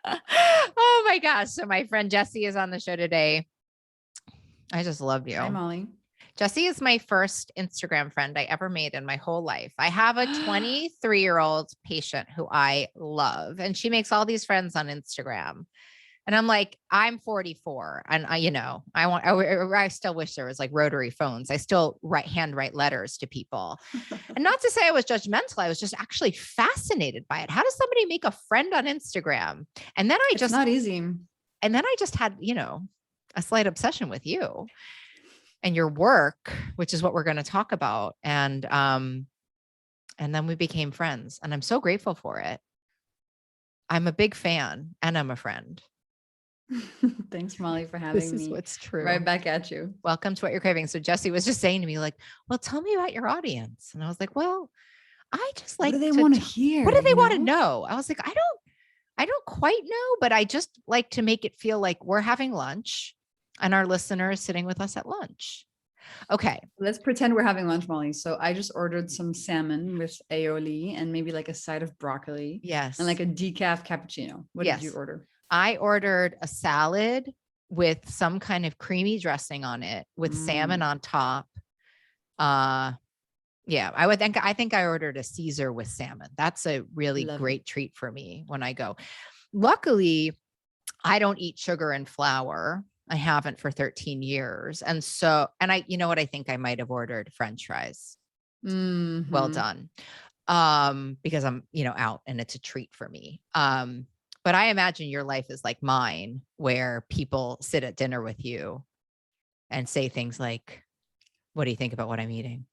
Oh my gosh. So my friend Jessie is on the show today. I just love you. Hi, Molly. Jessie is my first Instagram friend I ever made in my whole life. I have a 23-year-old patient who I love, and she makes all these friends on Instagram. And I'm like, I'm 44, and I still wish there was like rotary phones. I still handwrite letters to people. And not to say I was judgmental. I was just actually fascinated by it. How does somebody make a friend on Instagram? And then It's not easy. And then I just had, a slight obsession with you and your work, which is what we're going to talk about. And then we became friends, and I'm so grateful for it. I'm a big fan and I'm a friend. Thanks, Molly, for having me. This is what's true. Right back at you. Welcome to What You're Craving. So Jessie was just saying to me, like, well, tell me about your audience. And I was like, well, I just like, what do they want to hear? What do they want to know? I was like, I don't quite know, but I just like to make it feel like we're having lunch and our listener is sitting with us at lunch. Okay. Let's pretend we're having lunch, Molly. So I just ordered some salmon with aioli and maybe like a side of broccoli. Yes. And like a decaf cappuccino. What did you order? I ordered a salad with some kind of creamy dressing on it with salmon on top. I think I ordered a Caesar with salmon. That's a really great treat for me when I go. Luckily, I don't eat sugar and flour. I haven't for 13 years. And you know what? I think I might have ordered French fries. Mm-hmm. Well done. Because I'm, out and it's a treat for me. But I imagine your life is like mine, where people sit at dinner with you and say things like, what do you think about what I'm eating?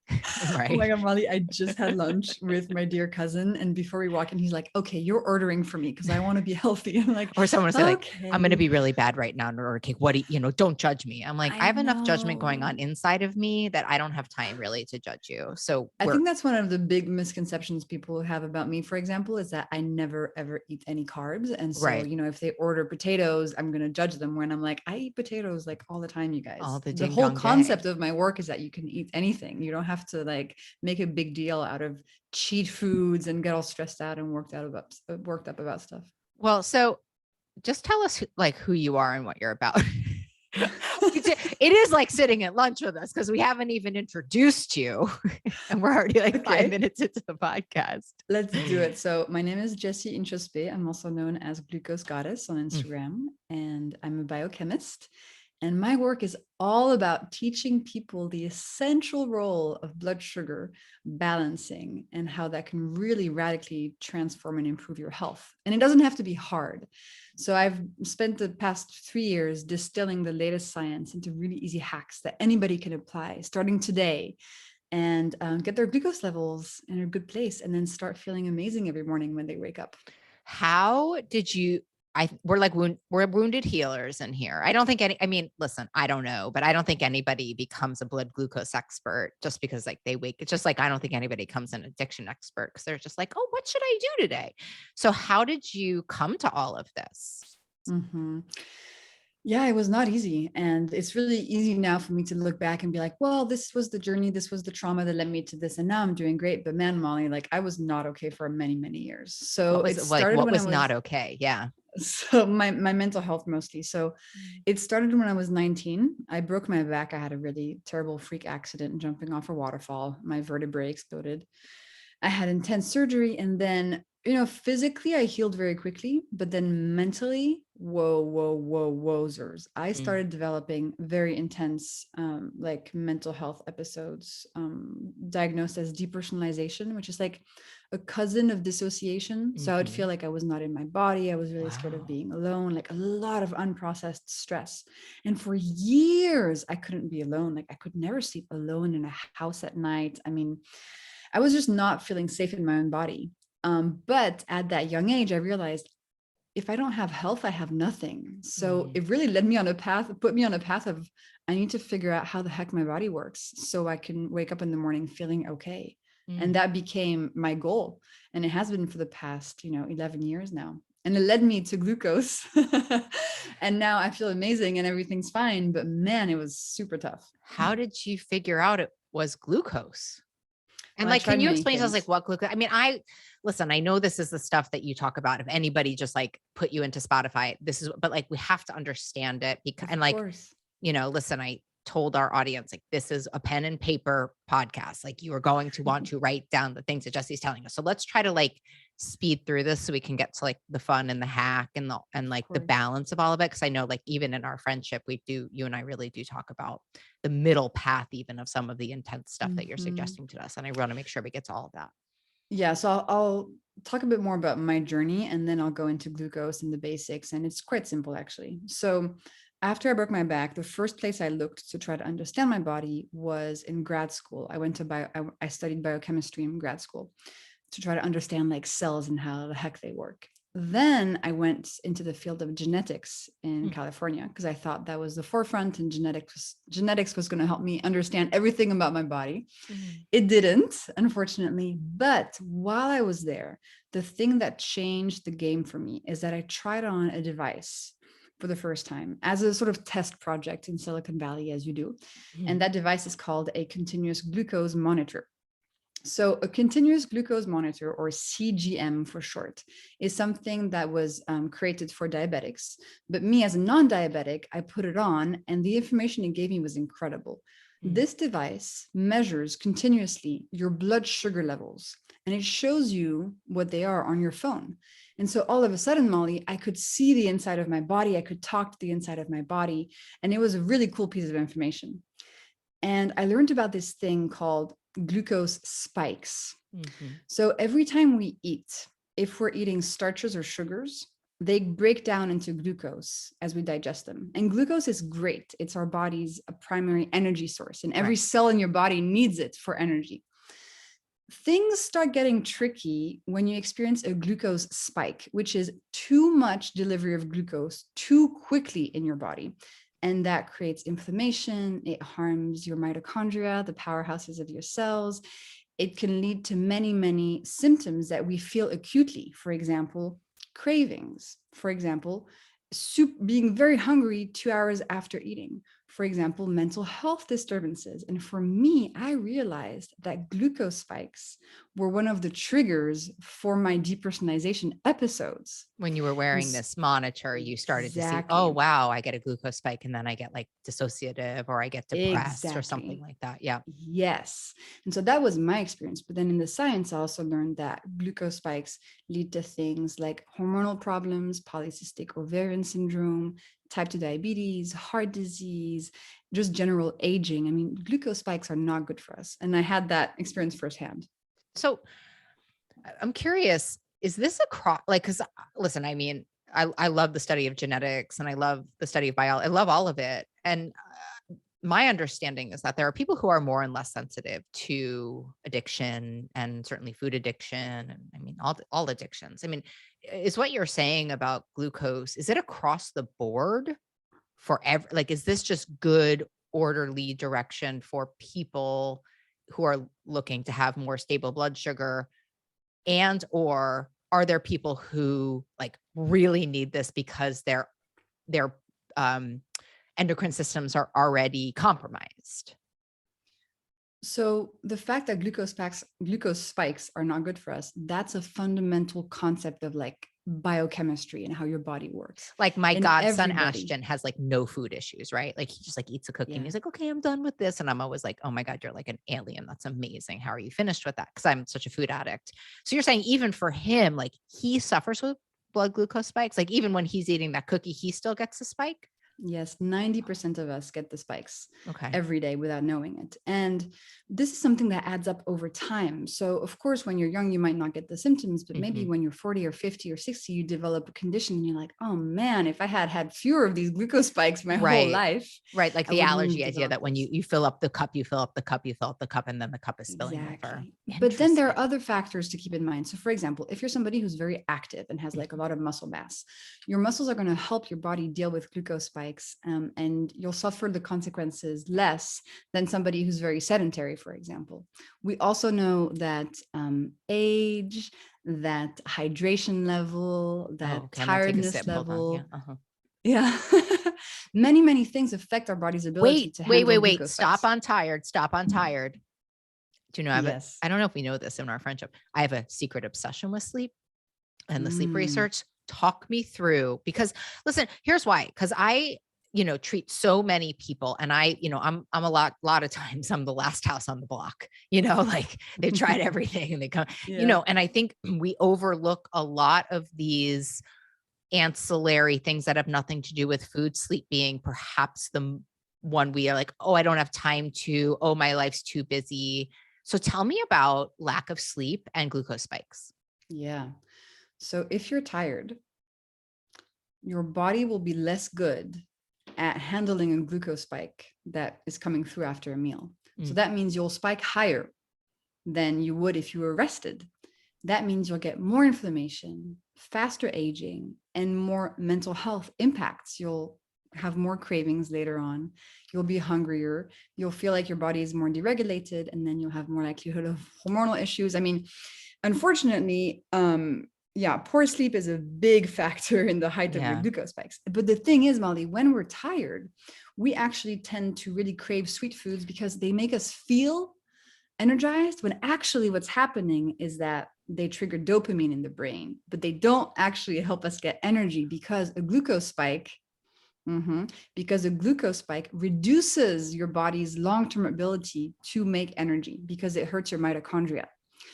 Right. Oh my God, Molly, I just had lunch with my dear cousin. And before we walk in, he's like, okay, you're ordering for me because I want to be healthy. I'm like, or someone will say like, I'm going to be really bad right now in order to cake. What do you, don't judge me. I'm like, I have enough judgment going on inside of me that I don't have time really to judge you. So I think that's one of the big misconceptions people have about me, for example, is that I never, ever eat any carbs. And so, if they order potatoes, I'm going to judge them when I'm like, I eat potatoes like all the time, you guys. The whole concept of my work is that you can eat anything. You don't have to like make a big deal out of cheat foods and get all stressed out and worked up about stuff. Well, so just tell us like who you are and what you're about. It is like sitting at lunch with us because we haven't even introduced you and we're already like 5 minutes into the podcast. Let's do it. So my name is Jessie Inchauspé. I'm also known as Glucose Goddess on Instagram, and I'm a biochemist. And my work is all about teaching people the essential role of blood sugar balancing and how that can really radically transform and improve your health. And it doesn't have to be hard. So I've spent the past 3 years distilling the latest science into really easy hacks that anybody can apply starting today and get their glucose levels in a good place and then start feeling amazing every morning when they wake up. How did you... we're wounded healers in here. I don't think listen, I don't know, but I don't think anybody becomes a blood glucose expert just because like they wake. It's just like, I don't think anybody becomes an addiction expert because they're just like, oh, what should I do today? So how did you come to all of this? Mm-hmm. Yeah, it was not easy. And it's really easy now for me to look back and be like, well, this was the journey. This was the trauma that led me to this. And now I'm doing great. But man, Molly, like I was not okay for many, many years. So it started what was not okay. Yeah. So my mental health mostly. So it started when I was 19. I broke my back. I had a really terrible freak accident jumping off a waterfall. My vertebrae exploded. I had intense surgery. And then, physically I healed very quickly, but then mentally, wowzers. I started developing very intense, like mental health episodes, diagnosed as depersonalization, which is like a cousin of dissociation. So I would feel like I was not in my body. I was really scared of being alone, like a lot of unprocessed stress. And for years, I couldn't be alone. Like I could never sleep alone in a house at night. I mean, I was just not feeling safe in my own body. But at that young age, I realized if I don't have health, I have nothing. So it really put me on a path of, I need to figure out how the heck my body works so I can wake up in the morning feeling okay. And that became my goal. And it has been for the past, 11 years now. And it led me to glucose. And now I feel amazing and everything's fine. But man, it was super tough. How did you figure out it was glucose? And Well, I like, can tried you many explain to us like things. what glucose? I mean, listen, I know this is the stuff that you talk about. If anybody just like put you into Spotify, this is, but like, we have to understand it because, Of and like, course. listen, I told our audience, like, this is a pen and paper podcast. Like, you are going to want to write down the things that Jessie's telling us. So let's try to like speed through this so we can get to like the fun and the hack and like the course. balance of all of it. Cause I know like even in our friendship, you and I really do talk about the middle path, even of some of the intense stuff that you're suggesting to us. And I want to make sure we get to all of that. Yeah, so I'll talk a bit more about my journey, and then I'll go into glucose and the basics. And it's quite simple, actually. So after I broke my back, the first place I looked to try to understand my body was in grad school. I studied biochemistry in grad school to try to understand like cells and how the heck they work. Then I went into the field of genetics in California because I thought that was the forefront, and genetics was going to help me understand everything about my body. It didn't, unfortunately. But while I was there, the thing that changed the game for me is that I tried on a device for the first time as a sort of test project in Silicon Valley, as you do. And that device is called a continuous glucose monitor. So a continuous glucose monitor, or CGM for short, is something that was created for diabetics. But me as a non-diabetic, I put it on, and the information it gave me was incredible. This device measures continuously your blood sugar levels, and it shows you what they are on your phone. And so all of a sudden, Molly, I could see the inside of my body. I could talk to the inside of my body. And it was a really cool piece of information. And I learned about this thing called glucose spikes. So every time we eat, if we're eating starches or sugars, they break down into glucose as we digest them. And glucose is great. It's our body's primary energy source, and every cell in your body needs it for energy. Things start getting tricky when you experience a glucose spike, which is too much delivery of glucose too quickly in your body. And that creates inflammation. It harms your mitochondria, the powerhouses of your cells. It can lead to many, many symptoms that we feel acutely. For example, cravings. For example, being very hungry 2 hours after eating. For example, mental health disturbances. And for me, I realized that glucose spikes were one of the triggers for my depersonalization episodes. When you were wearing this monitor, you started to see, oh, wow, I get a glucose spike, and then I get like dissociative, or I get depressed or something like that. Yeah. Yes. And so that was my experience. But then in the science, I also learned that glucose spikes lead to things like hormonal problems, polycystic ovarian syndrome, type 2 diabetes, heart disease, just general aging. I mean, glucose spikes are not good for us. And I had that experience firsthand. So I'm curious, is this because listen, I mean, I love the study of genetics, and I love the study of biology. I love all of it. And my understanding is that there are people who are more and less sensitive to addiction, and certainly food addiction. And I mean, all addictions. I mean, is what you're saying about glucose, is it across the board for is this just good, orderly direction for people who are looking to have more stable blood sugar? And, or are there people who like really need this because their endocrine systems are already compromised? So the fact that glucose spikes are not good for us, that's a fundamental concept of like biochemistry and how your body works. Like my godson Ashton has like no food issues, right? Like he just like eats a cookie and he's like, okay, I'm done with this. And I'm always like, oh my God, you're like an alien. That's amazing. How are you finished with that? Because I'm such a food addict. So you're saying even for him, like he suffers with blood glucose spikes. Like even when he's eating that cookie, he still gets a spike? Yes, 90% of us get the spikes Okay. every day without knowing it. And this is something that adds up over time. So of course, when you're young, you might not get the symptoms, but maybe when you're 40 or 50 or 60, you develop a condition and you're like, oh man, if I had fewer of these glucose spikes my whole life. Right. Like the allergy idea that when you fill up the cup, you fill up the cup, you fill up the cup, and then the cup is spilling over. But then there are other factors to keep in mind. So for example, if you're somebody who's very active and has like a lot of muscle mass, your muscles are going to help your body deal with glucose spikes. And you'll suffer the consequences less than somebody who's very sedentary, for example. We also know that age, that hydration level, that tiredness level. Many, many things affect our body's ability to handle glucose spikes. Stop on tired. Do you know, Yes. I don't know if we know this in our friendship. I have a secret obsession with sleep and the sleep research. Talk me through, because listen, here's why. Because I, treat so many people, and I'm a lot of times I'm the last house on the block, like they've tried everything and they come, Yeah. and I think we overlook a lot of these ancillary things that have nothing to do with food, sleep being perhaps the one we are like, oh, I don't have time to, oh, my life's too busy. So tell me about lack of sleep and glucose spikes. Yeah. So if you're tired, your body will be less good at handling a glucose spike that is coming through after a meal. So that means you'll spike higher than you would if you were rested. That means you'll get more inflammation, faster aging, and more mental health impacts. You'll have more cravings later on. You'll be hungrier. You'll feel like your body is more deregulated, and then you'll have more likelihood of hormonal issues. I mean, unfortunately, poor sleep is a big factor in the height of your glucose spikes. But the thing is, Molly, when we're tired, we actually tend to really crave sweet foods because they make us feel energized, when actually what's happening is that they trigger dopamine in the brain, but they don't actually help us get energy, because a glucose spike reduces your body's long-term ability to make energy, because it hurts your mitochondria.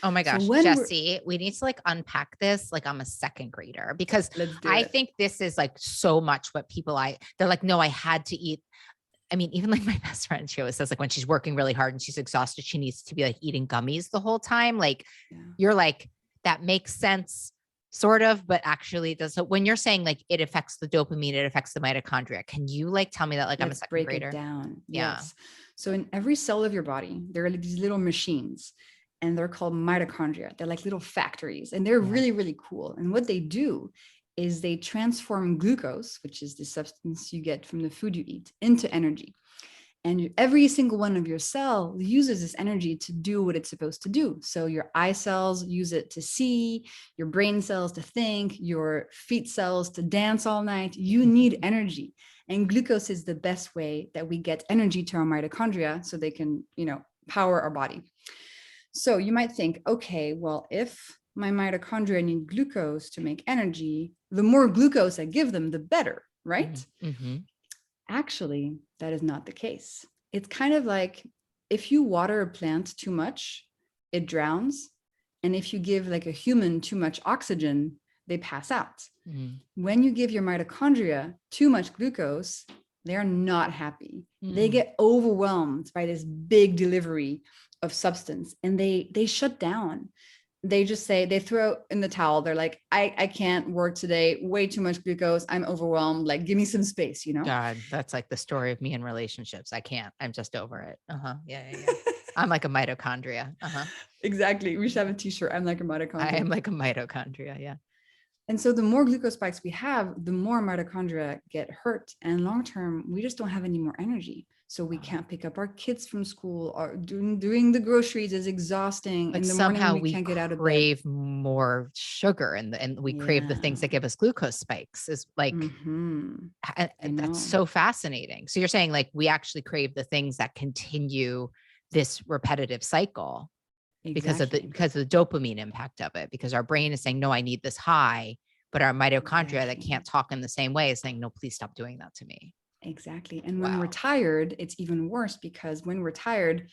Oh my gosh, So Jessie, we need to unpack this like I'm a second grader, because I think this is so much what they're like, no, I had to eat. I mean, even my best friend, she always says when she's working really hard and she's exhausted, she needs to be eating gummies the whole time. You're like, that makes sense, sort of, but actually it does. So when you're saying it affects the dopamine, it affects the mitochondria. Can you tell me that I'm a second grader? Break it down. Yeah. Yes. So in every cell of your body, there are these little machines, and they're called mitochondria. They're like little factories, and they're really, really cool. And what they do is they transform glucose, which is the substance you get from the food you eat, into energy. And every single one of your cells uses this energy to do what it's supposed to do. So your eye cells use it to see, your brain cells to think, your feet cells to dance all night. You need energy. And glucose is the best way that we get energy to our mitochondria so they can, power our body. So you might think, okay, well, if my mitochondria need glucose to make energy, the more glucose I give them, the better, right? Mm-hmm. Actually, that is not the case. It's kind of like if you water a plant too much, it drowns. And if you give a human too much oxygen, they pass out. When you give your mitochondria too much glucose, they're not happy. They get overwhelmed by this big delivery of substance, and they shut down. They just say, they throw in the towel. They're like, I can't work today. Way too much glucose. I'm overwhelmed. Give me some space, God, that's the story of me in relationships. I can't, I'm just over it. Yeah. I'm like a mitochondria. Exactly. We should have a t-shirt. I'm like a mitochondria. I am like a mitochondria. Yeah. And so the more glucose spikes we have, the more mitochondria get hurt. And long-term, we just don't have any more energy. So we can't pick up our kids from school, or doing the groceries is exhausing. In the somehow morning, we can't get out of bed. Crave more sugar, and we crave the things that give us glucose spikes. Is and that's so fascinating. So you're saying we actually crave the things that continue this repetitive cycle. Exactly. because of the dopamine impact of it, because our brain is saying, no, I need this high, but our mitochondria that can't talk in the same way is saying, no, please stop doing that to me. Exactly. And when we're tired, it's even worse, because when we're tired,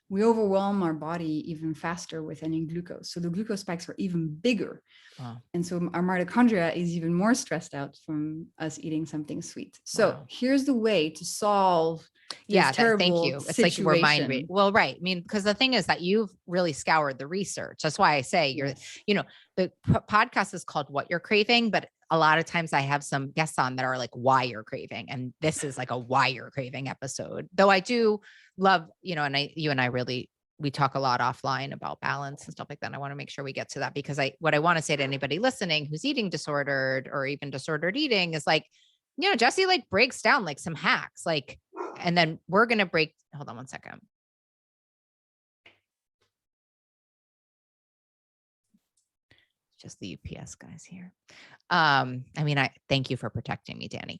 we overwhelm our body even faster with any glucose. So the glucose spikes are even bigger. Wow. And so our mitochondria is even more stressed out from us eating something sweet. So here's the way to solve this terrible thank you. It's situation. we're mind reading. Well, right. I mean, because the thing is that you've really scoured the research. That's why I say the podcast is called What You're Craving, but a lot of times I have some guests on that are why you're craving. And this is a why you're craving episode, though I do love, and you and I really, we talk a lot offline about balance and stuff like that. And I want to make sure we get to that, because what I want to say to anybody listening who's eating disordered or even disordered eating is Jessie breaks down some hacks, and then we're going to hold on one second. Just the UPS guys here. I thank you for protecting me, Danny.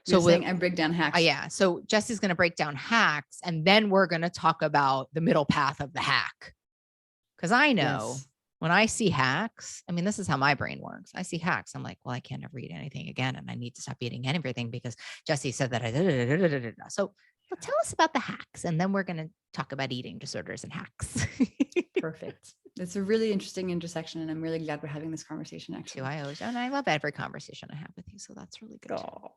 You're saying I break down hacks. Yeah. So Jessie's going to break down hacks, and then we're going to talk about the middle path of the hack. Because I know when I see hacks, I mean, this is how my brain works. I see hacks. I'm like, well, I can't ever eat anything again. And I need to stop eating everything because Jessie said that I did. So tell us about the hacks. And then we're going to talk about eating disorders and hacks. Perfect. It's a really interesting intersection. And I'm really glad we're having this conversation, actually. And I love every conversation I have with you. So that's really good. Oh.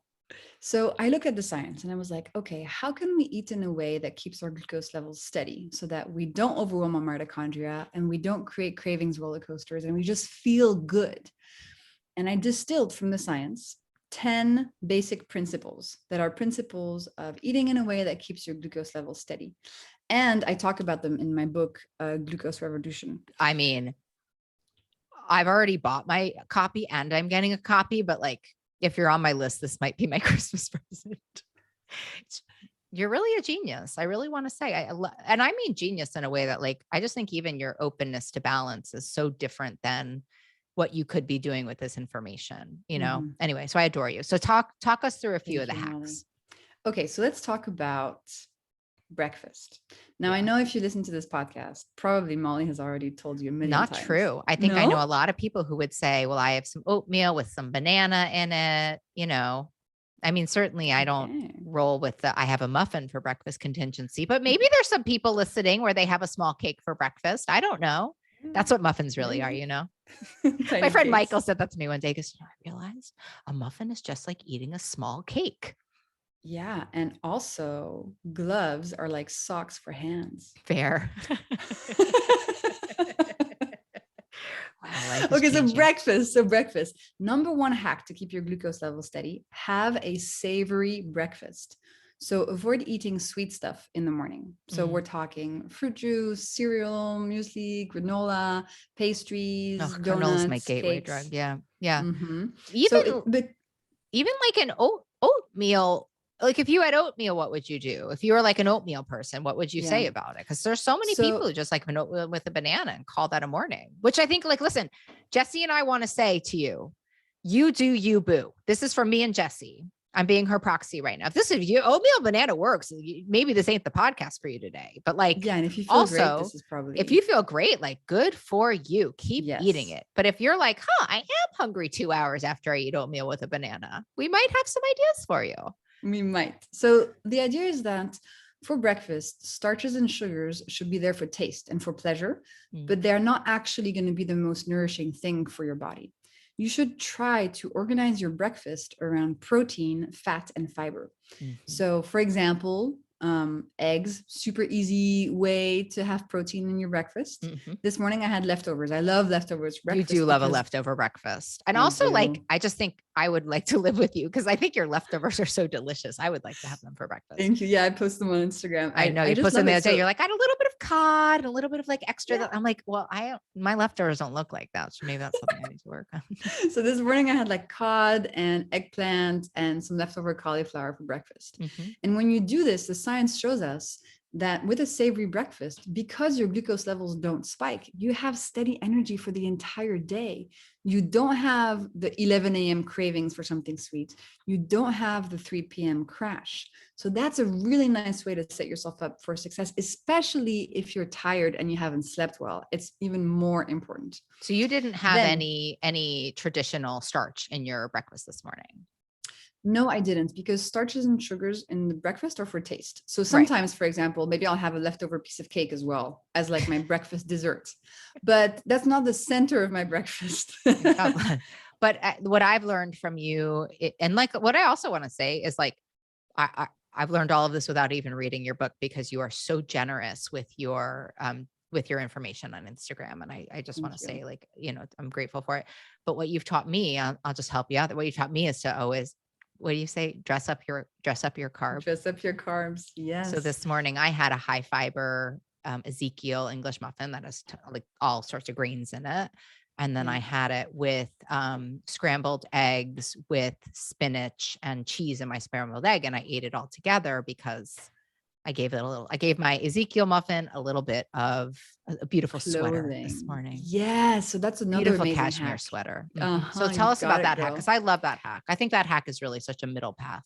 So I look at the science and I was like, okay, how can we eat in a way that keeps our glucose levels steady so that we don't overwhelm our mitochondria and we don't create cravings roller coasters and we just feel good? And I distilled from the science 10 basic principles that are principles of eating in a way that keeps your glucose levels steady. And I talk about them in my book, Glucose Revolution. I mean, I've already bought my copy and I'm getting a copy, but like, if you're on my list, this might be my Christmas present. You're really a genius. I really want to say, and I mean genius in a way that like, I just think even your openness to balance is so different than what you could be doing with this information, you know? Anyway, so I adore you. So talk us through a few of the hacks. Molly. Okay. So let's talk about breakfast. Now, I know if you listen to this podcast, probably Molly has already told you a million times. Not true. I think I know a lot of people who would say, well, I have some oatmeal with some banana in it. You know, I mean, certainly I don't roll with I have a muffin for breakfast contingency, but maybe there's some people listening where they have a small cake for breakfast. I don't know. That's what muffins really are, you know? My friend Michael said that to me one day because I realized a muffin is just like eating a small cake. Yeah. And also gloves are like socks for hands. Fair. Wow, okay. So breakfast. Number one hack to keep your glucose level steady, have a savory breakfast. So avoid eating sweet stuff in the morning. So we're talking fruit juice, cereal, muesli, granola, pastries, donuts, granola is my gateway cakes. drug. Yeah. Yeah. Even like an oatmeal, like if you had oatmeal, what would you do? If you were like an oatmeal person, what would you say about it? Because there's so many people who just like an oatmeal with a banana and call that a morning, which I think like, listen, Jessie and I want to say to you, you do you, boo. This is for me and Jessie. I'm being her proxy right now. If this is you, oatmeal banana works. Maybe this ain't the podcast for you today, but like, and if you feel great, this is probably, if you feel great, like good for you, keep eating it. But if you're like, I am hungry 2 hours after I eat oatmeal with a banana, we might have some ideas for you. We might. So the idea is that for breakfast, starches and sugars should be there for taste and for pleasure, but they're not actually going to be the most nourishing thing for your body. You should try to organize your breakfast around protein, fat, and fiber. So for example, eggs, super easy way to have protein in your breakfast. This morning I had leftovers. I love leftovers. You do love a leftover breakfast. And also like, I just think I would like to live with you because I think your leftovers are so delicious. I would like to have them for breakfast. Thank you. Yeah. I post them on Instagram. I know you posted them the other day. You're like, I had a little bit of cod and a little bit of like extra. That I'm like, well, my leftovers don't look like that. So maybe that's something I need to work on. So this morning I had like cod and eggplant and some leftover cauliflower for breakfast. And when you do this, the science shows us that with a savory breakfast, because your glucose levels don't spike, you have steady energy for the entire day. You don't have the 11 a.m. cravings for something sweet. You don't have the 3 p.m. crash. So that's a really nice way to set yourself up for success, especially if you're tired and you haven't slept well. It's even more important. So you didn't have any traditional starch in your breakfast this morning? No, I didn't, because starches and sugars in the breakfast are for taste. So sometimes, for example, maybe I'll have a leftover piece of cake as well as like my breakfast dessert, but that's not the center of my breakfast. But what I've learned from you, and like what I also want to say is like, I've learned all of this without even reading your book because you are so generous with your information on Instagram. And I just want to say like, you know, I'm grateful for it. But what you've taught me, I'll just help you out. What you've taught me is to always, what do you say? Dress up your carbs. Dress up your carbs. Yes. So this morning I had a high fiber Ezekiel English muffin that has like all sorts of grains in it. And then I had it with scrambled eggs with spinach and cheese in my scrambled egg. And I ate it all together because I gave my Ezekiel muffin a little bit of a beautiful sweater this morning. Yeah. So that's another beautiful cashmere hack. Sweater. So tell us about that hack. Cause I love that hack. I think that hack is really such a middle path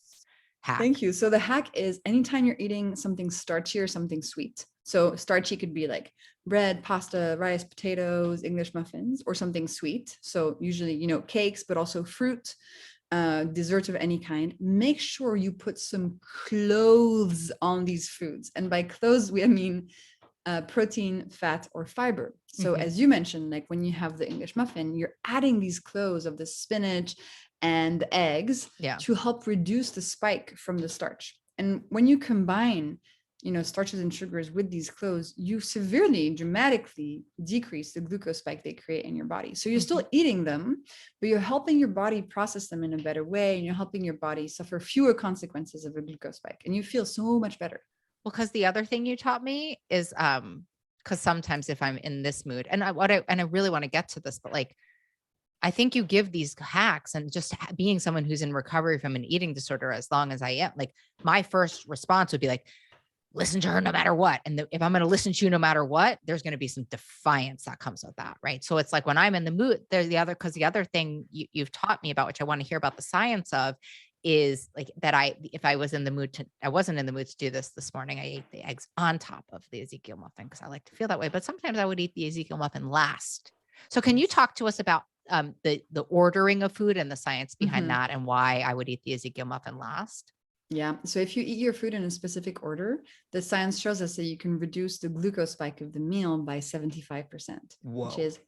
hack? Thank you. So the hack is anytime you're eating something starchy or something sweet. So starchy could be like bread, pasta, rice, potatoes, English muffins, or something sweet. So usually, cakes, but also fruit, dessert of any kind. Make sure you put some clothes on these foods. And by clothes, I mean protein, fat, or fiber. So as you mentioned, like when you have the English muffin, you're adding these cloves of the spinach and the eggs to help reduce the spike from the starch. And when you combine, starches and sugars with these cloves, you severely, dramatically decrease the glucose spike they create in your body. So you're still eating them, but you're helping your body process them in a better way. And you're helping your body suffer fewer consequences of a glucose spike. And you feel so much better. Well, because the other thing you taught me is, because sometimes if I'm in this mood, and I really want to get to this, but like, I think you give these hacks, and just being someone who's in recovery from an eating disorder, as long as I am, like, my first response would be like, listen to her no matter what. And if I'm going to listen to you no matter what, there's going to be some defiance that comes with that. Right. So it's like when I'm in the mood, there's because the other thing you've taught me about, which I want to hear about the science of, is like that if I wasn't in the mood to do this morning, I ate the eggs on top of the Ezekiel muffin because I like to feel that way. But sometimes I would eat the Ezekiel muffin last. So can you talk to us about the ordering of food and the science behind that, and why I would eat the Ezekiel muffin last? Yeah. So if you eat your food in a specific order, the science shows us that you can reduce the glucose spike of the meal by 75%, which is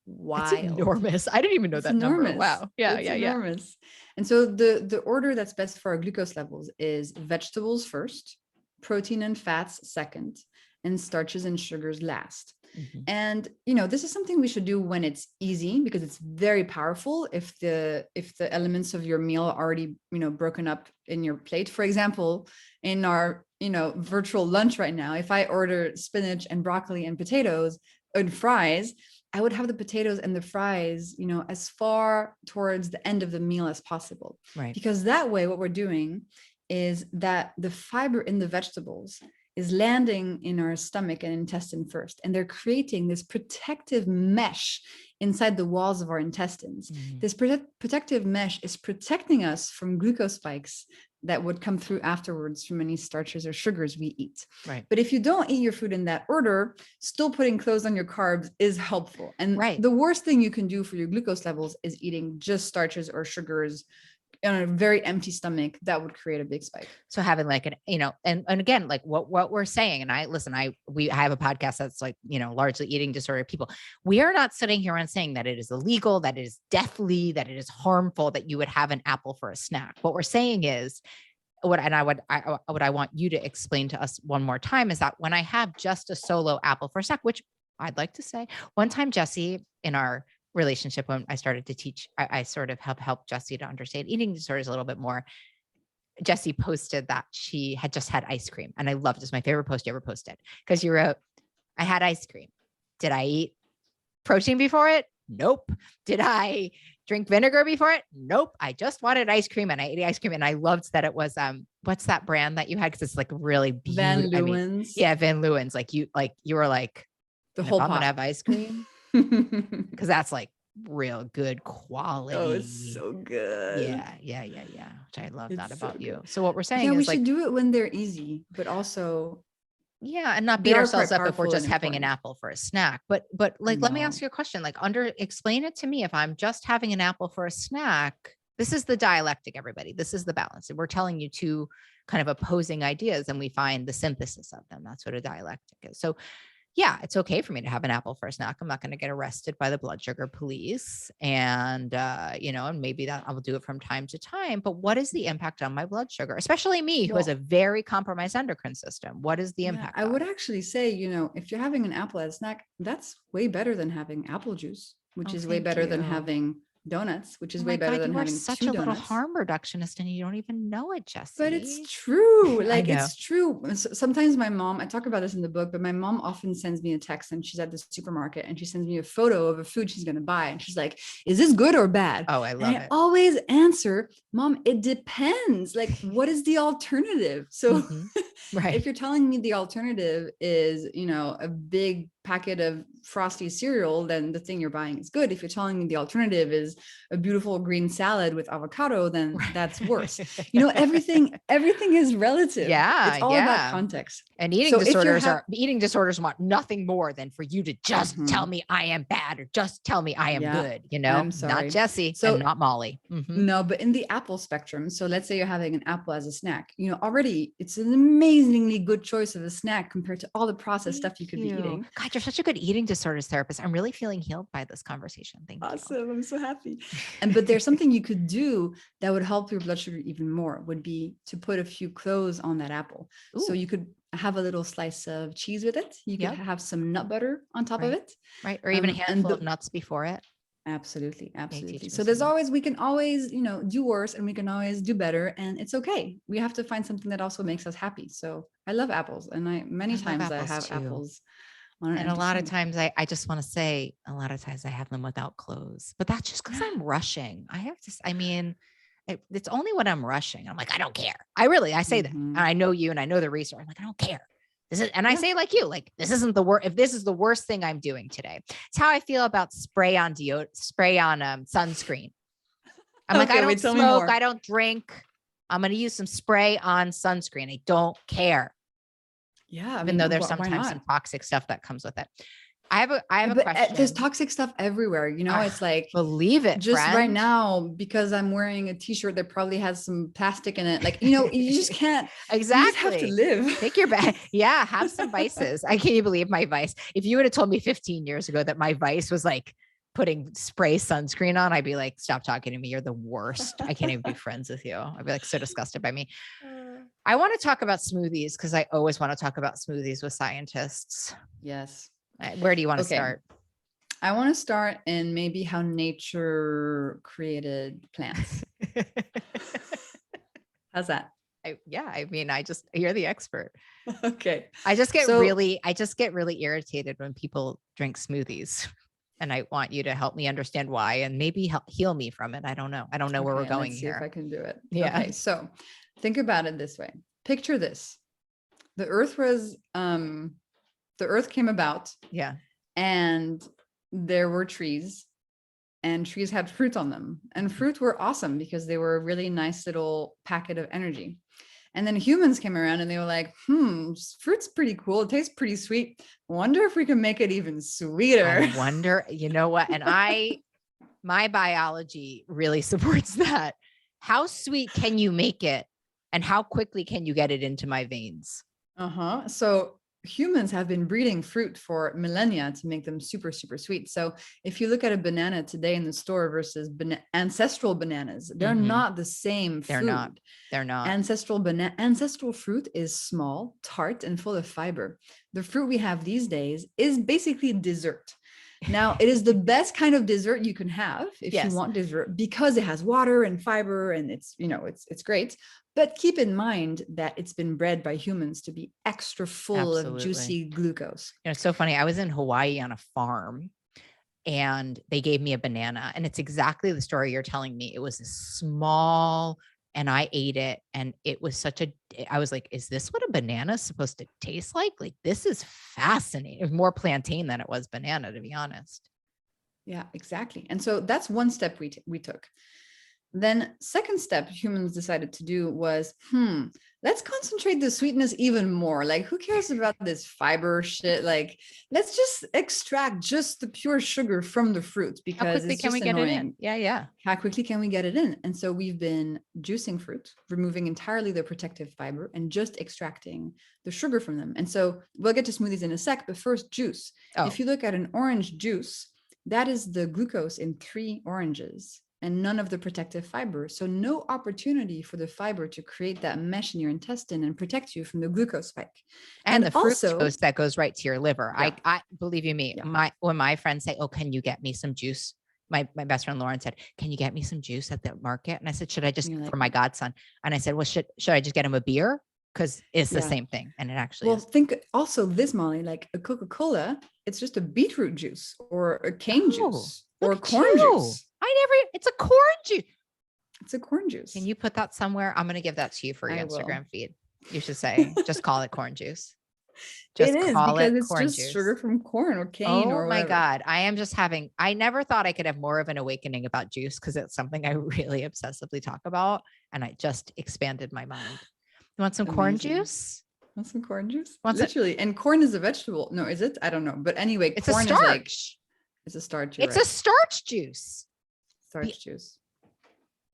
wild. It's enormous. I didn't even know that number. Wow. Yeah. It's enormous. And so the order that's best for our glucose levels is vegetables first, protein and fats second, and starches and sugars last. And, this is something we should do when it's easy, because it's very powerful if the elements of your meal are already, broken up in your plate. For example, in our, virtual lunch right now, if I order spinach and broccoli and potatoes and fries, I would have the potatoes and the fries, as far towards the end of the meal as possible. Right. Because that way, what we're doing is that the fiber in the vegetables is landing in our stomach and intestine first. And they're creating this protective mesh inside the walls of our intestines. This protective mesh is protecting us from glucose spikes that would come through afterwards from any starches or sugars we eat. Right. But if you don't eat your food in that order, still putting clothes on your carbs is helpful. And the worst thing you can do for your glucose levels is eating just starches or sugars on a very empty stomach. That would create a big spike. So having like and again, like what we're saying, and I have a podcast that's like, largely eating disorder people. We are not sitting here and saying that it is illegal, that it is deathly, that it is harmful, that you would have an apple for a snack. What we're saying is, what I want you to explain to us one more time is that when I have just a solo apple for a snack, which I'd like to say, one time, Jessie, in our relationship, when I started to teach, I sort of helped Jessie to understand eating disorders a little bit more. Jessie posted that she had just had ice cream, and I loved it. It's my favorite post you ever posted, because you wrote, I had ice cream. Did I eat protein before it? Nope. Did I drink vinegar before it? Nope. I just wanted ice cream, and I ate ice cream. And I loved that it was what's that brand that you had? Because it's like really beautiful. Van Leeuwen's. Van Leeuwen's. Like you were like, the whole pot. I'm gonna have ice cream. Because that's like real good quality. Oh, it's so good. Yeah. Which I love that about you. So what we're saying is we should do it when they're easy, but also and not beat ourselves up if we're just having an apple for a snack. But like, let me ask you a question. Like, explain it to me. If I'm just having an apple for a snack, this is the dialectic, everybody. This is the balance. And we're telling you two kind of opposing ideas, and we find the synthesis of them. That's what a dialectic is. So yeah, it's okay for me to have an apple for a snack. I'm not going to get arrested by the blood sugar police. And, and maybe that I will do it from time to time. But what is the impact on my blood sugar, especially me, who has a very compromised endocrine system? What is the impact? I would actually say, if you're having an apple as a snack, that's way better than having apple juice, which is way better than having donuts, which is way better than having such two a little donuts. Harm reductionist, and you don't even know it, Jessie. But it's true. Like, it's true. Sometimes my mom, I talk about this in the book, but my mom often sends me a text, and she's at the supermarket, and she sends me a photo of a food she's going to buy. And she's like, is this good or bad? Oh, I love it. I always answer, Mom, it depends. Like, what is the alternative? So if you're telling me the alternative is, a big packet of Frosty cereal, then the thing you're buying is good. If you're telling me the alternative is a beautiful green salad with avocado, then that's worse. You know, everything is relative. Yeah, It's all yeah. about context. And eating disorders want nothing more than for you to just tell me I am bad, or just tell me I am good. You know, I'm sorry. not Jessie and not Molly. No, but in the apple spectrum. So let's say you're having an apple as a snack, you know, already it's an amazingly good choice of a snack compared to all the processed stuff you could be eating. God, you're such a good eating disorders therapist. I'm really feeling healed by this conversation. Thank you. Awesome. I'm so happy. But there's something you could do that would help your blood sugar even more, would be to put a few cloves on that apple. Ooh. So you could have a little slice of cheese with it. You could have some nut butter on top of it. Right. Or even a handful of nuts before it. Absolutely. Absolutely. So we can always, you know, do worse, and we can always do better, and it's okay. We have to find something that also makes us happy. So I love apples, and many times I have apples. And a lot of times I just want to say, a lot of times I have them without clothes, but that's just because I'm rushing. It's only when I'm rushing. I'm like, I don't care. I say that. And I know you, and I know the research. I'm like, I don't care. I say like you, like, this isn't the worst. If this is the worst thing I'm doing today, it's how I feel about spray on sunscreen. I'm like, I don't smoke. I don't drink. I'm going to use some spray on sunscreen. I don't care. Yeah. Even though there's sometimes some toxic stuff that comes with it. I have a question. There's toxic stuff everywhere. You know, it's like, believe it. Just right now, because I'm wearing a t-shirt that probably has some plastic in it. Like, you know, you just can't. Exactly. You just have to live. Take your bag. Yeah. Have some vices. I can't believe my vice. If you would have told me 15 years ago that my vice was like putting spray sunscreen on, I'd be like, stop talking to me. You're the worst. I can't even be friends with you. I'd be like so disgusted by me. I want to talk about smoothies, because I always want to talk about smoothies with scientists. Yes. Where do you want to start? I want to start in maybe how nature created plants. How's that? You're the expert. Okay. I just get really irritated when people drink smoothies, and I want you to help me understand why, and maybe heal me from it. I don't know where we're going let's here. See if I can do it. Yeah. Okay. So think about it this way. Picture this. The earth came about. Yeah. And there were trees, and trees had fruit on them, and fruit were awesome because they were a really nice little packet of energy. And then humans came around, and they were like, fruit's pretty cool. It tastes pretty sweet. Wonder if we can make it even sweeter. I wonder, you know what? And my biology really supports that. How sweet can you make it? And how quickly can you get it into my veins? So humans have been breeding fruit for millennia to make them super, super sweet. So if you look at a banana today in the store versus ancestral bananas, they're not the same food. They're not. Ancestral fruit is small, tart, and full of fiber. The fruit we have these days is basically dessert. Now, it is the best kind of dessert you can have if you want dessert, because it has water and fiber, and it's great. But keep in mind that it's been bred by humans to be extra full of juicy glucose. You know, it's so funny. I was in Hawaii on a farm, and they gave me a banana, and it's exactly the story you're telling me. It was small, and I ate it, and it was I was like, is this what a banana is supposed to taste like? Like, this is fascinating. It was more plantain than it was banana, to be honest. Yeah, exactly. And so that's one step we took. Then second step humans decided to do was, let's concentrate the sweetness even more. Like, who cares about this fiber shit? Like, let's just extract just the pure sugar from the fruit, because how quickly can we get it in? Yeah. How quickly can we get it in? And so we've been juicing fruit, removing entirely the protective fiber and just extracting the sugar from them. And so we'll get to smoothies in a sec, but first juice. If you look at an orange juice, that is the glucose in 3 oranges and none of the protective fiber. So no opportunity for the fiber to create that mesh in your intestine and protect you from the glucose spike. And the fructose that goes right to your liver. Yeah. I believe you me. Yeah. When my friends say, oh, can you get me some juice? My best friend Lauren said, can you get me some juice at the market? And I said, should I just, for my godson? And I said, well, should I just get him a beer? Because it's the same thing. And it actually is. Think also this, Molly, like a Coca-Cola, it's just a beetroot juice or a cane juice or corn juice. It's a corn juice. It's a corn juice. Can you put that somewhere? I'm going to give that to you for your Instagram feed. You should say, just call it corn juice. Just It is call because it it's corn just juice. sugar from corn or cane Oh or my whatever. God. I never thought I could have more of an awakening about juice because it's something I really obsessively talk about. And I just expanded my mind. You want some corn Amazing. juice? Want some corn juice? Want some- Literally. And corn is a vegetable. No, is it? I don't know. But anyway, It's a corn is like, starch. it's a starch. It's a starch juice. starch juice.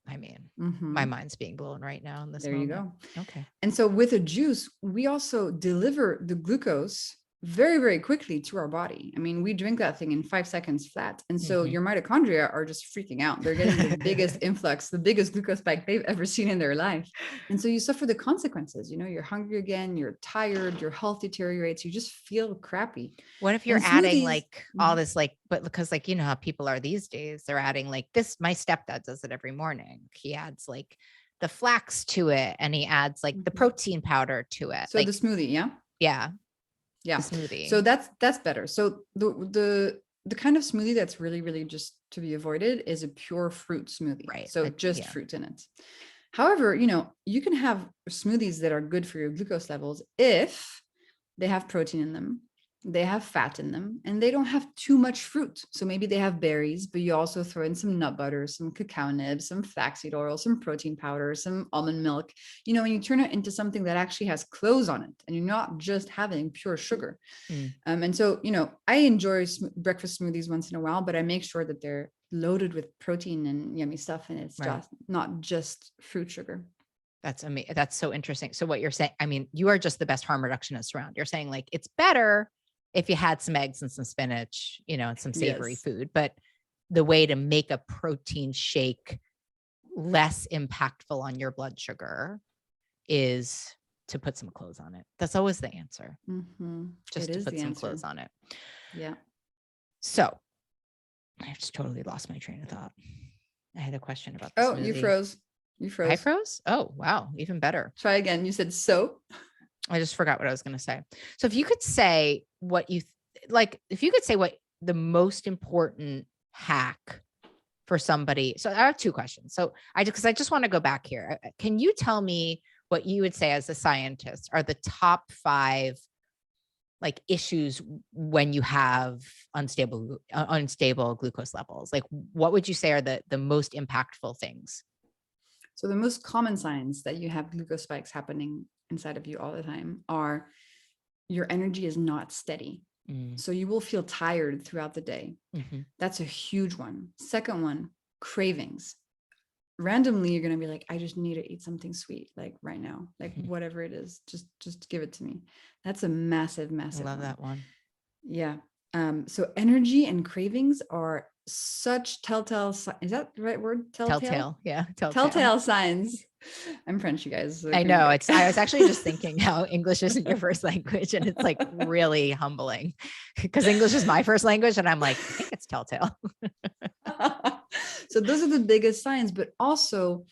I mean, Mhm. my mind's being blown right now in this There moment. you go. Okay. And so with a juice, we also deliver the glucose very, very quickly to our body. I mean, we drink that thing in 5 seconds flat. And so your mitochondria are just freaking out. They're getting the biggest influx, the biggest glucose spike they've ever seen in their life. And so you suffer the consequences. You know, you're hungry again, you're tired, your health deteriorates, you just feel crappy. What if you're And adding smoothies- like all this, like, but because like, you know how people are these days, they're adding like this, my stepdad does it every morning. He adds like the flax to it and he adds like the protein powder to it. So like the smoothie, yeah? Yeah. Yeah. The smoothie. So that's better. So the kind of smoothie that's really, really just to be avoided is a pure fruit smoothie. Right. So just fruit in it. However, you know, you can have smoothies that are good for your glucose levels if they have protein in them, they have fat in them, and they don't have too much fruit. So maybe they have berries, but you also throw in some nut butter, some cacao nibs, some flaxseed oil, some protein powder, some almond milk, you know, and you turn it into something that actually has clothes on it and you're not just having pure sugar. And so, you know, I enjoy breakfast smoothies once in a while, but I make sure that they're loaded with protein and yummy stuff. And it's just not just fruit sugar. That's amazing. That's so interesting. So what you're saying, I mean, you are just the best harm reductionist around. You're saying like, it's better if you had some eggs and some spinach, you know, and some savory food, but the way to make a protein shake less impactful on your blood sugar is to put some clothes on it. That's always the answer. Just to put some clothes on it. Yeah. So I've just totally lost my train of thought. I had a question about this. Oh, you froze. You froze. I froze? Oh, wow. Even better. Try again. You said so. I just forgot what I was going to say. So if you could say what you like, if you could say what the most important hack for somebody. So I have two questions. So because I just want to go back here. Can you tell me what you would say as a scientist are the top 5 like issues when you have unstable glucose levels? Like what would you say are the most impactful things? So the most common signs that you have glucose spikes happening inside of you all the time are your energy is not steady. So you will feel tired throughout the day. That's a huge one. Second one, cravings. Randomly, you're going to be like, I just need to eat something sweet, like right now, like whatever it is, just give it to me. That's a massive, massive. I love that one. Yeah. So energy and cravings are such telltale. Is that the right word? Telltale. Yeah. Telltale signs. I'm French, you guys. So I know. I was actually just thinking how English isn't your first language. And it's like really humbling because English is my first language. And I'm like, I think it's telltale. So those are the biggest signs, but also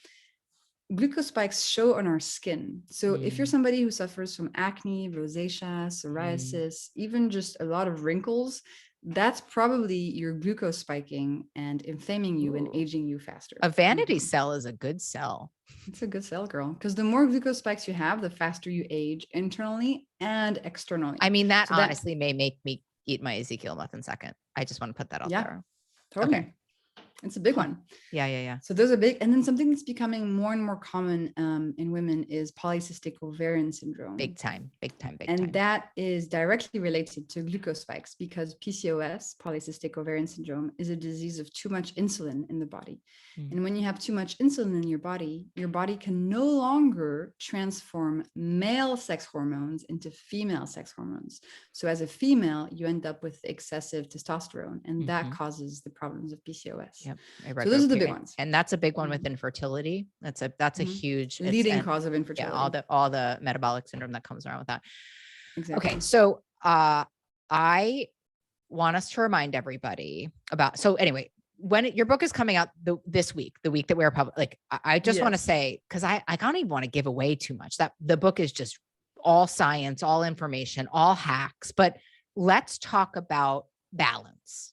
glucose spikes show on our skin. So if you're somebody who suffers from acne, rosacea, psoriasis, even just a lot of wrinkles, that's probably your glucose spiking and inflaming you and aging you faster. A vanity cell is a good cell. It's a good cell, girl. Because the more glucose spikes you have, the faster you age internally and externally. I mean, that honestly may make me eat my Ezekiel muffin second. I just want to put that out there. Totally. Okay. It's a big one. Yeah. So those are big. And then something that's becoming more and more common in women is polycystic ovarian syndrome. Big time. And that is directly related to glucose spikes because PCOS, polycystic ovarian syndrome, is a disease of too much insulin in the body. And when you have too much insulin in your body can no longer transform male sex hormones into female sex hormones. So as a female, you end up with excessive testosterone, and that causes the problems of PCOS. Yep. So those are the big ones. And that's a big one with infertility. That's a huge leading cause of infertility. Yeah, all the metabolic syndrome that comes around with that. Exactly. Okay. So I want us to remind everybody about, so anyway, when your book is coming out this week, the week that we're public, like I just want to say, cause I don't even want to give away too much, that the book is just all science, all information, all hacks, but let's talk about balance.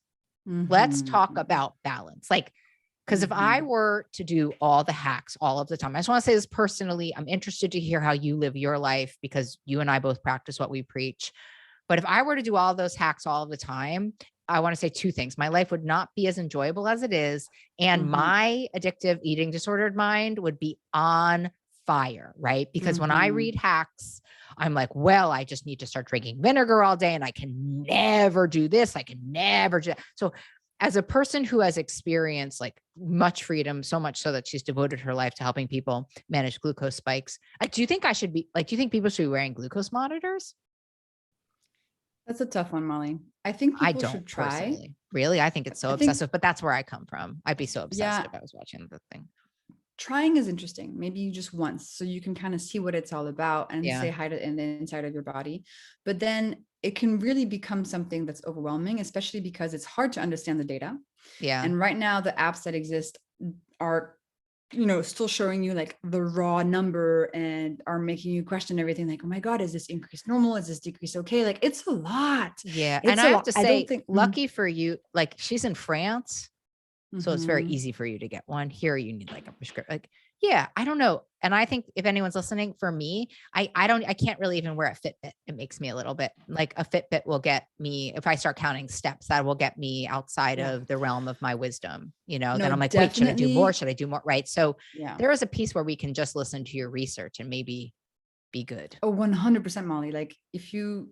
Let's talk about balance. Like, Because if I were to do all the hacks all of the time, I just want to say this personally, I'm interested to hear how you live your life because you and I both practice what we preach. But if I were to do all those hacks all the time, I want to say two things. My life would not be as enjoyable as it is. And my addictive eating disordered mind would be on fire, right? Because when I read hacks, I'm like, well, I just need to start drinking vinegar all day and I can never do this. I can never do that. So as a person who has experienced like much freedom, so much so that she's devoted her life to helping people manage glucose spikes, do you think I should be like, do you think people should be wearing glucose monitors? That's a tough one, Molly. I think I people don't should try. personally. Really? I think it's so obsessive, but that's where I come from. I'd be so obsessed if I was watching the thing. Trying is interesting. Maybe you just once, so you can kind of see what it's all about and say hi to in the inside of your body. But then it can really become something that's overwhelming, especially because it's hard to understand the data. Yeah. And right now the apps that exist are, still showing you like the raw number and are making you question everything. Like, oh my God, is this increase normal? Is this decrease okay? Like, it's a lot. Yeah. It's and I have to say, lucky for you, like she's in France. So it's very easy for you to get one. Here you need like a prescription. Like, yeah, I don't know. And I think if anyone's listening, for me, I can't really even wear a Fitbit. It makes me a little bit like a Fitbit will get me, if I start counting steps, that will get me outside of the realm of my wisdom, then I'm like, wait, should I do more? Should I do more? Right. So there is a piece where we can just listen to your research and maybe be good. Oh, 100% Molly. Like if you,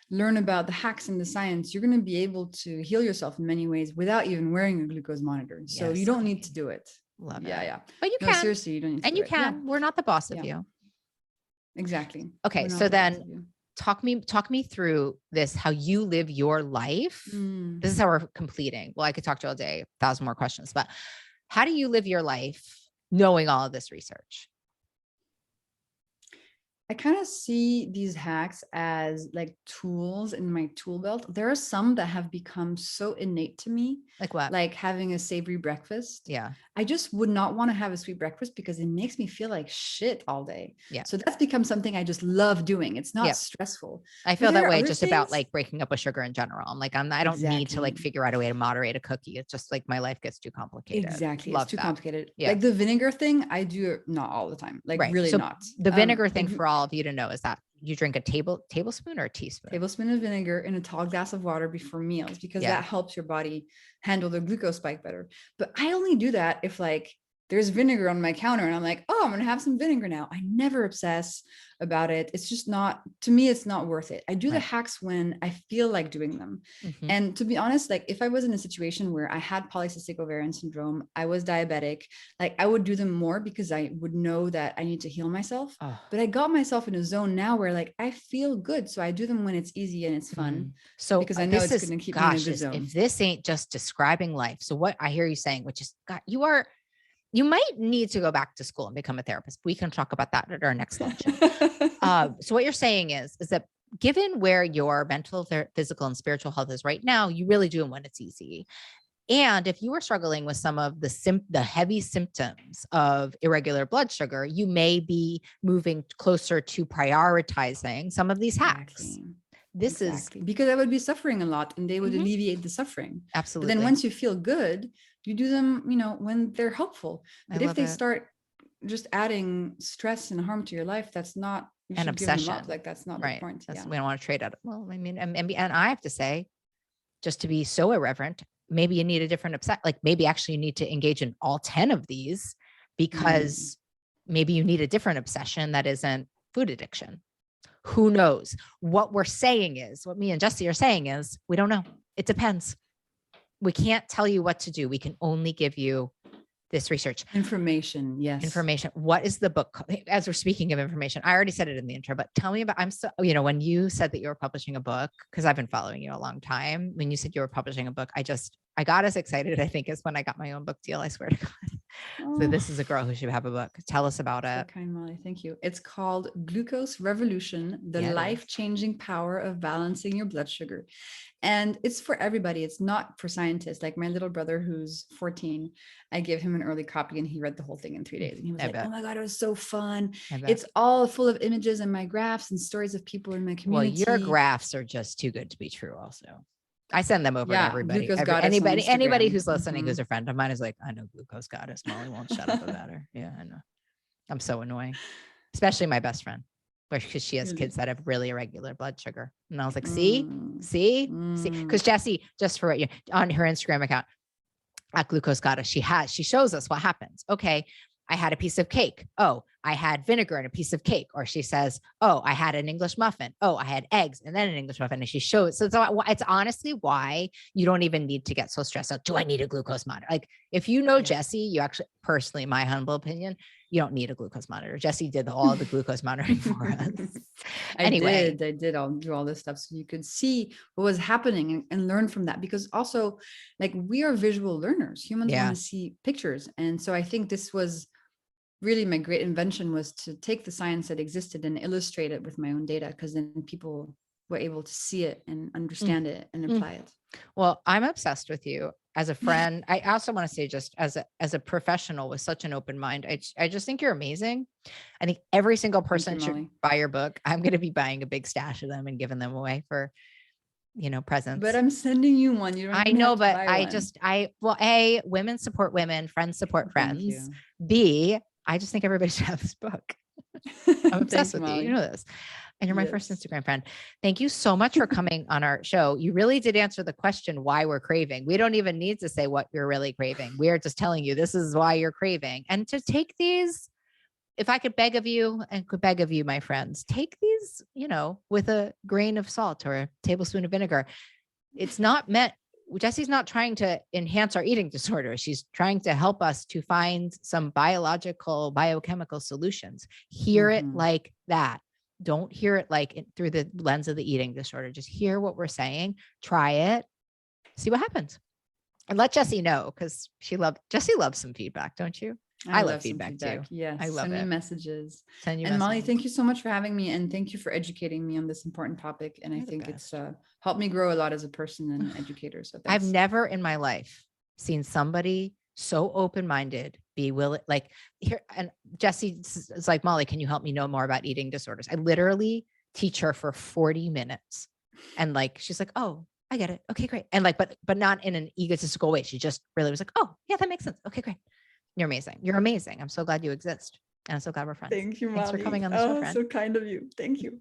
learn about the hacks and the science, you're going to be able to heal yourself in many ways without even wearing a glucose monitor. So you don't need to do it. Love it. Yeah. But you can. Seriously, you don't need to and you can. Yeah. We're not the boss of you. Exactly. Okay. So then talk me through this, how you live your life. This is how we're completing. Well, I could talk to you all day, 1,000 more questions, but how do you live your life knowing all of this research? I kind of see these hacks as like tools in my tool belt. There are some that have become so innate to me. Like what? Like having a savory breakfast. Yeah. I just would not want to have a sweet breakfast because it makes me feel like shit all day. Yeah. So that's become something I just love doing. It's not stressful. I feel that way just about like breaking up with sugar in general. I'm like, I don't need to like figure out a way to moderate a cookie. It's just like my life gets too complicated. Exactly. Love it's too that. complicated. Yeah. Like the vinegar thing, I do it not all the time. Like really so not. The vinegar thing for all of you to know is that you drink a tablespoon or a teaspoon? Tablespoon of vinegar in a tall glass of water before meals, because that helps your body handle the glucose spike better. But I only do that if like there's vinegar on my counter and I'm like, oh, I'm going to have some vinegar now. I never obsess about it. It's just not, to me, it's not worth it. I do the hacks when I feel like doing them. And to be honest, like if I was in a situation where I had polycystic ovarian syndrome, I was diabetic, like I would do them more because I would know that I need to heal myself. But I got myself in a zone now where like I feel good. So I do them when it's easy and it's fun. So because I know it's going to keep me in a good zone. If this ain't just describing life. So what I hear you saying, which is, God, you might need to go back to school and become a therapist. We can talk about that at our next luncheon. So what you're saying is that given where your mental, physical, and spiritual health is right now, you really do them when it's easy. And if you were struggling with some of the heavy symptoms of irregular blood sugar, you may be moving closer to prioritizing some of these hacks. This is because I would be suffering a lot and they would alleviate the suffering. Absolutely. But then once you feel good, you do them, when they're helpful. But if they start just adding stress and harm to your life, that's not an obsession. Like that's not the point. We don't want to trade out. Well, I mean, and I have to say, just to be so irreverent, maybe you need a different obsession. Like maybe actually you need to engage in all 10 of these because maybe you need a different obsession that isn't food addiction. Who knows? What we're saying is, what me and Jessie are saying is, we don't know. It depends. We can't tell you what to do. We can only give you this research. Information. Yes. Information. What is the book? As we're speaking of information, I already said it in the intro, but tell me about, when you said that you were publishing a book, because I've been following you a long time. When you said you were publishing a book, I got as excited, I think, as when I got my own book deal. I swear to God. So this is a girl who should have a book. Tell us about it. Kind Molly. Thank you. It's called Glucose Revolution, the life-changing power of balancing your blood sugar. And it's for everybody. It's not for scientists. Like my little brother, who's 14, I gave him an early copy and he read the whole thing in 3 days. And he was like, oh my God, it was so fun. It's all full of images and my graphs and stories of people in my community. Well, your graphs are just too good to be true also. I send them over to Yeah, everybody. Glucose Goddess on Anybody Instagram. who's listening Mhm. who's a friend of mine is like, I know Glucose Goddess. Molly won't shut up about her. Yeah, I know. I'm so annoying, especially my best friend, because she has Really? kids that have really irregular blood sugar. And I was like, Mm. see, Mm. because Jessie, just for you, on her Instagram account at Glucose Goddess, she shows us what happens. Okay, I had a piece of cake. Oh, I had vinegar in a piece of cake. Or she says, oh, I had an English muffin. Oh, I had eggs and then an English muffin. And she shows. So it's honestly why you don't even need to get so stressed out. Do I need a glucose monitor? Like if you know Jessie, you actually, personally, my humble opinion, you don't need a glucose monitor. Jessie did all the glucose monitoring for us. Anyway. I did do all this stuff so you could see what was happening and learn from that, because also like we are visual learners. Humans want to see pictures. And so I think this was really my great invention, was to take the science that existed and illustrate it with my own data, because then people were able to see it and understand it and apply it. Well, I'm obsessed with you as a friend. I also want to say, just as a professional with such an open mind, I just think you're amazing. I think every single person should buy your book. I'm going to be buying a big stash of them and giving them away for, presents. But I'm sending you one. You don't. I know, but A, women support women, friends support friends. B, I just think everybody should have this book. I'm obsessed with you. You know this. And you're my first Instagram friend. Thank you so much for coming on our show. You really did answer the question why we're craving. We don't even need to say what you're really craving. We're just telling you this is why you're craving. And to take these, if I could beg of you and could beg of you, my friends, take these, with a grain of salt or a tablespoon of vinegar. It's not meant, Jessie's not trying to enhance our eating disorder. She's trying to help us to find some biological, biochemical solutions. Hear it like that. Don't hear it like through the lens of the eating disorder. Just hear what we're saying, try it, see what happens. And let Jessie know, because Jessie loves some feedback, don't you? I love feedback too. Yes. I love Send it. me messages. Send you and messages. Molly, thank you so much for having me, and thank you for educating me on this important topic. And I think it's helped me grow a lot as a person and educator. So thanks. I've never in my life seen somebody so open-minded, be willing, like here. And Jessie is like, Molly, can you help me know more about eating disorders? I literally teach her for 40 minutes. And like, she's like, oh, I get it. Okay, great. And like, but not in an egotistical way. She just really was like, oh yeah, that makes sense. Okay, great. You're amazing. You're amazing. I'm so glad you exist. And I'm so glad we're friends. Thank you, Molly. Thanks for coming on the show, friend. So kind of you. Thank you.